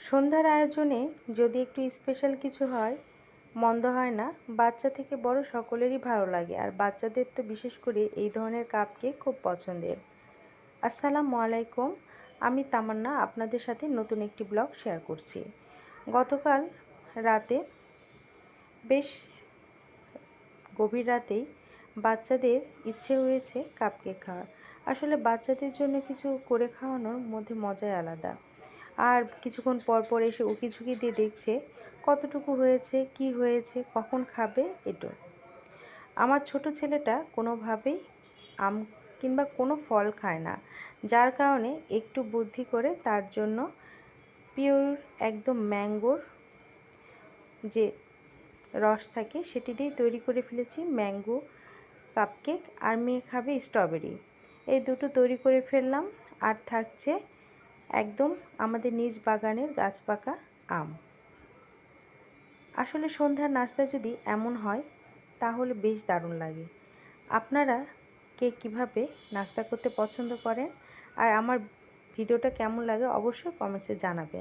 সন্ধ্যার আয়োজনে যদি একটু স্পেশাল কিছু হয় মন্দ হয় না। বাচ্চা থেকে বড় সকলেরই ভালো লাগে, আর বাচ্চাদের তো বিশেষ করে এই ধরনের কাপ কেক খুব পছন্দের। আসসালামু আলাইকুম, আমি তামান্না আপনাদের সাথে নতুন একটি ব্লগ শেয়ার করছি। গতকাল রাতে, বেশ গভীর রাতেই বাচ্চাদের ইচ্ছে হয়েছে কাপ কেক খাওয়ার। আসলে বাচ্চাদের জন্য কিছু করে খাওয়ানোর মধ্যে মজাই আলাদা। আর কিছুক্ষণ পর পর এসে উকিঝুঁকি দিয়ে দেখছে কতটুকু হয়েছে, কি হয়েছে, কখন খাবে। এটো আমার ছোট ছেলেটা কোনোভাবেই আম কিংবা কোনো ফল খায় না, যার কারণে একটু বুদ্ধি করে তার জন্য পিওর একদম ম্যাঙ্গোর যে রস থাকে সেটি দিয়ে তৈরি করে ফেলেছি ম্যাঙ্গো কাপকেক। আর মেয়ে খাবে স্ট্রবেরি। এই দুটো তৈরি করে ফেললাম। আর থাকছে একদম আমাদের নিজ বাগানের গাছ পাকা আম। আসলে সন্ধ্যার নাস্তা যদি এমন হয় তাহলে বেশ দারুণ লাগে। আপনারা কে কীভাবে নাস্তা করতে পছন্দ করেন আর আমার ভিডিওটা কেমন লাগে অবশ্যই কমেন্টসে জানাবেন।